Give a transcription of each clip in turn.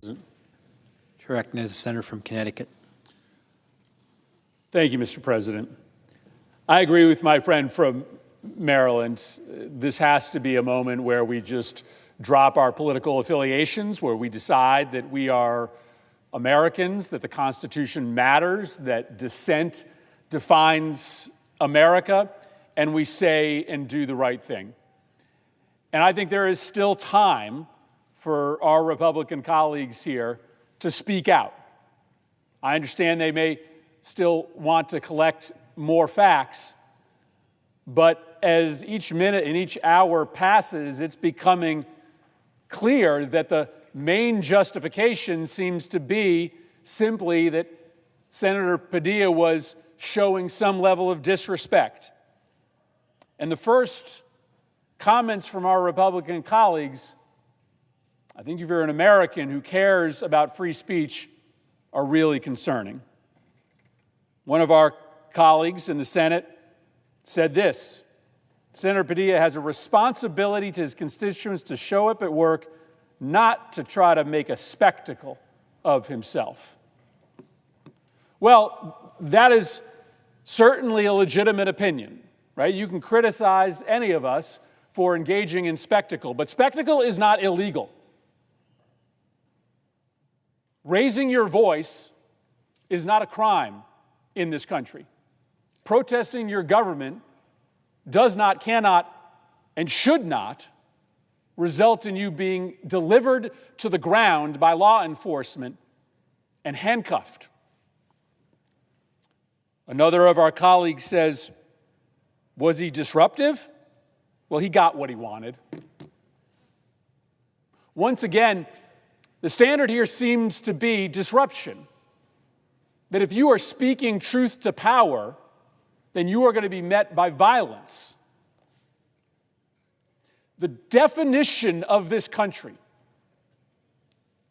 To recognize the senator from Connecticut. Thank you, Mr. President. I agree with my friend from Maryland. This has to be a moment where we just drop our political affiliations, where we decide that we are Americans, that the Constitution matters, that dissent defines America, and we say and do the right thing. And I think there is still time for our Republican colleagues here to speak out. I understand they may still want to collect more facts, but as each minute and each hour passes, it's becoming clear that the main justification seems to be simply that Senator Padilla was showing some level of disrespect. And the first comments from our Republican colleagues, I think if you're an American who cares about free speech, are really concerning. One of our colleagues in the Senate said this: Senator Padilla has a responsibility to his constituents to show up at work, not to try to make a spectacle of himself. Well, that is certainly a legitimate opinion, right? You can criticize any of us for engaging in spectacle, but spectacle is not illegal. Raising your voice is not a crime in this country. Protesting your government does not, cannot, and should not result in you being delivered to the ground by law enforcement and handcuffed. Another of our colleagues says, was he disruptive? Well, he got what he wanted. Once again, the standard here seems to be disruption. That if you are speaking truth to power, then you are going to be met by violence. The definition of this country,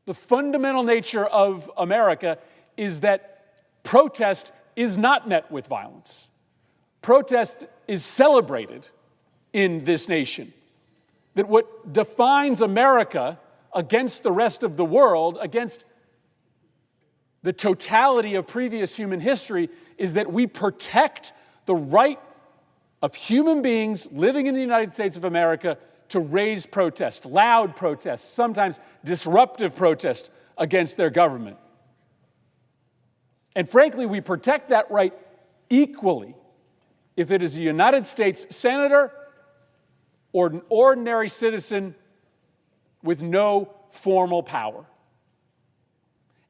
the fundamental nature of America, is that protest is not met with violence. Protest is celebrated in this nation. That what defines America against the rest of the world, against the totality of previous human history, is that we protect the right of human beings living in the United States of America to raise protest, loud protest, sometimes disruptive protest against their government. And frankly, we protect that right equally if it is a United States senator or an ordinary citizen with no formal power.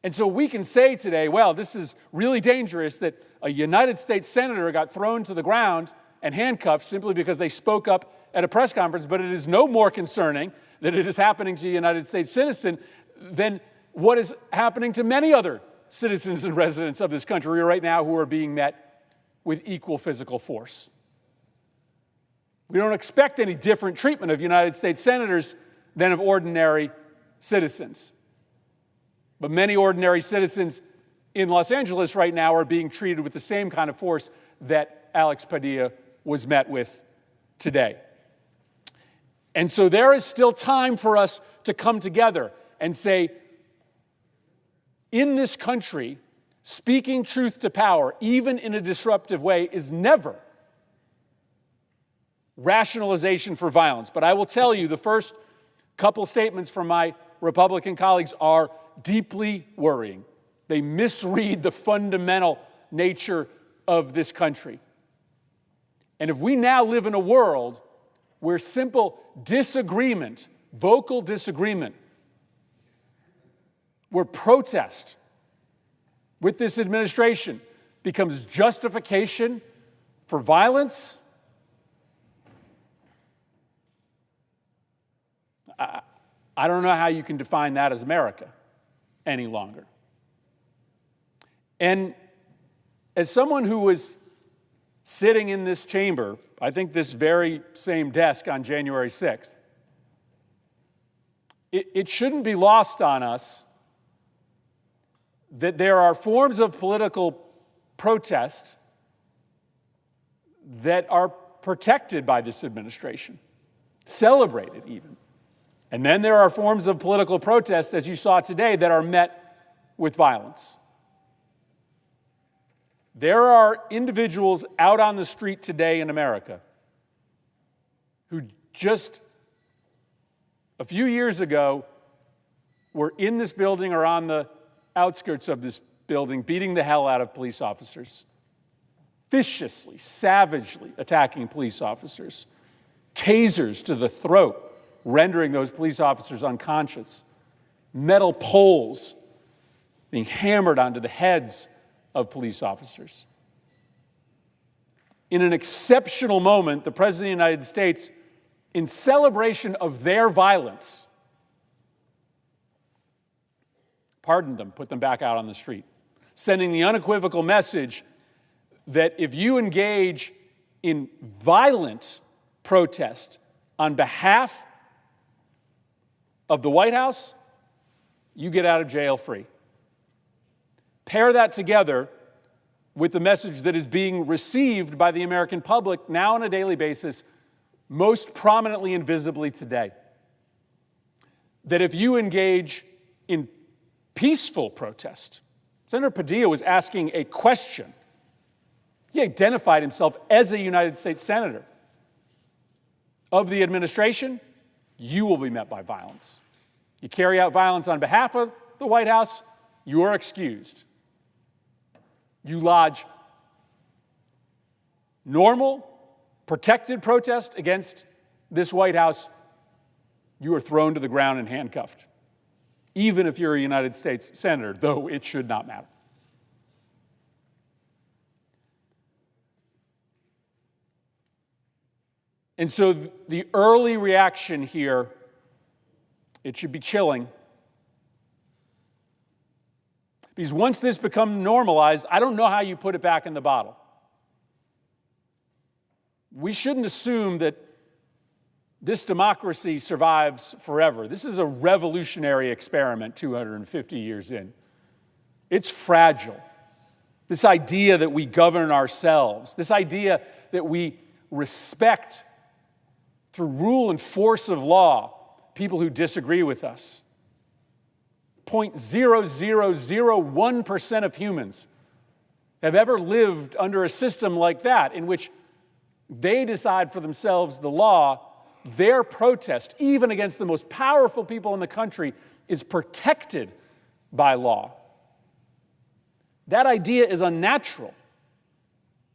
And so we can say today, well, this is really dangerous that a United States senator got thrown to the ground and handcuffed simply because they spoke up at a press conference, but it is no more concerning that it is happening to a United States citizen than what is happening to many other citizens and residents of this country right now who are being met with equal physical force. We don't expect any different treatment of United States senators than of ordinary citizens. But many ordinary citizens in Los Angeles right now are being treated with the same kind of force that Alex Padilla was met with today. And so there is still time for us to come together and say, in this country, speaking truth to power, even in a disruptive way, is never rationalization for violence. But I will tell you, the first couple statements from my Republican colleagues are deeply worrying. They misread the fundamental nature of this country. And if we now live in a world where simple disagreement, vocal disagreement, where protest with this administration becomes justification for violence, I don't know how you can define that as America any longer. And as someone who was sitting in this chamber, I think this very same desk on January 6th, it shouldn't be lost on us that there are forms of political protest that are protected by this administration, celebrated even. And then there are forms of political protest, as you saw today, that are met with violence. There are individuals out on the street today in America who just a few years ago were in this building or on the outskirts of this building beating the hell out of police officers, viciously, savagely attacking police officers, tasers to the throat, rendering those police officers unconscious, metal poles being hammered onto the heads of police officers. In an exceptional moment, the President of the United States, in celebration of their violence, pardoned them, put them back out on the street, sending the unequivocal message that if you engage in violent protest on behalf of the White House, you get out of jail free. Pair that together with the message that is being received by the American public now on a daily basis, most prominently and visibly today. That if you engage in peaceful protest, Senator Padilla was asking a question. He identified himself as a United States Senator. Of the administration, you will be met by violence. You carry out violence on behalf of the White House, you are excused. You lodge normal, protected protest against this White House, you are thrown to the ground and handcuffed, even if you're a United States Senator, though it should not matter. And so the early reaction here, it should be chilling. Because once this becomes normalized, I don't know how you put it back in the bottle. We shouldn't assume that this democracy survives forever. This is a revolutionary experiment 250 years in. It's fragile. This idea that we govern ourselves, this idea that we respect through rule and force of law people who disagree with us. 0.0001% of humans have ever lived under a system like that, in which they decide for themselves the law. Their protest, even against the most powerful people in the country, is protected by law. That idea is unnatural.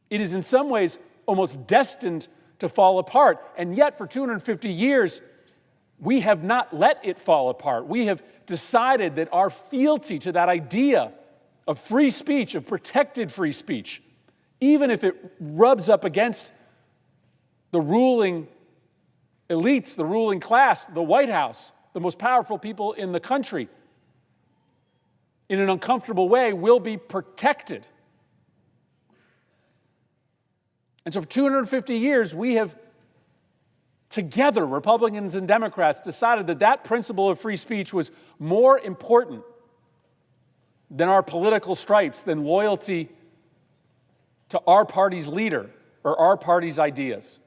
It is in some ways almost destined to fall apart. And yet, for 250 years, we have not let it fall apart. We have decided that our fealty to that idea of free speech, of protected free speech, even if it rubs up against the ruling elites, the ruling class, the White House, the most powerful people in the country, in an uncomfortable way, will be protected. And so for 250 years, we have together, Republicans and Democrats, decided that that principle of free speech was more important than our political stripes, than loyalty to our party's leader or our party's ideas.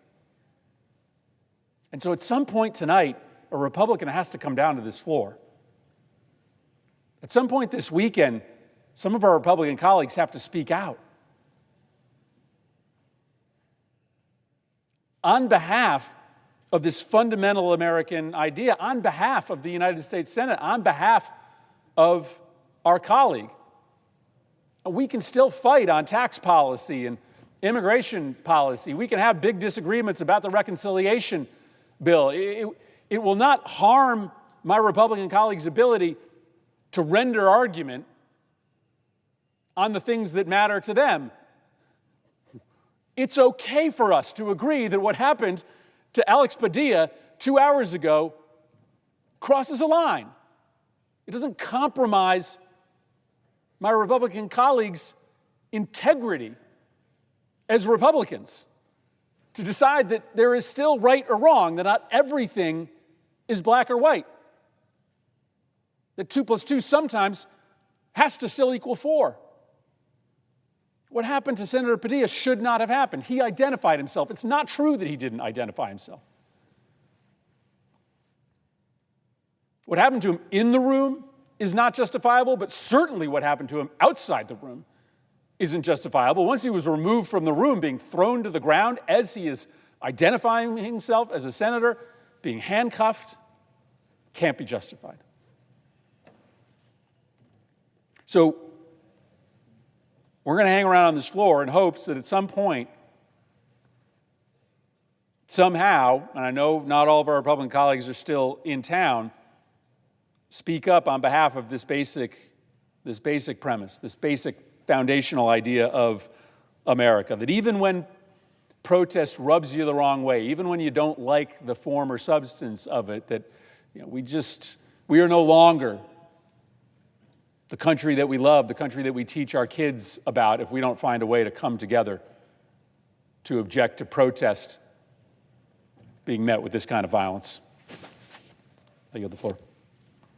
And so at some point tonight, a Republican has to come down to this floor. At some point this weekend, some of our Republican colleagues have to speak out. On behalf of this fundamental American idea, on behalf of the United States Senate, on behalf of our colleague. We can still fight on tax policy and immigration policy. We can have big disagreements about the reconciliation bill. It will not harm my Republican colleagues' ability to render argument on the things that matter to them. It's okay for us to agree that what happened to Alex Padilla 2 hours ago crosses a line. It doesn't compromise my Republican colleagues' integrity as Republicans to decide that there is still right or wrong, that not everything is black or white, that 2 + 2 sometimes has to still equal 4. What happened to Senator Padilla should not have happened. He identified himself. It's not true that he didn't identify himself. What happened to him in the room is not justifiable, but certainly what happened to him outside the room isn't justifiable. Once he was removed from the room, being thrown to the ground as he is identifying himself as a senator, being handcuffed, can't be justified. So we're going to hang around on this floor in hopes that at some point, somehow, and I know not all of our Republican colleagues are still in town, speak up on behalf of this basic premise, this basic foundational idea of America, that even when protest rubs you the wrong way, even when you don't like the form or substance of it, that we are no longer the country that we love, the country that we teach our kids about, if we don't find a way to come together to object to protest being met with this kind of violence. I yield the floor.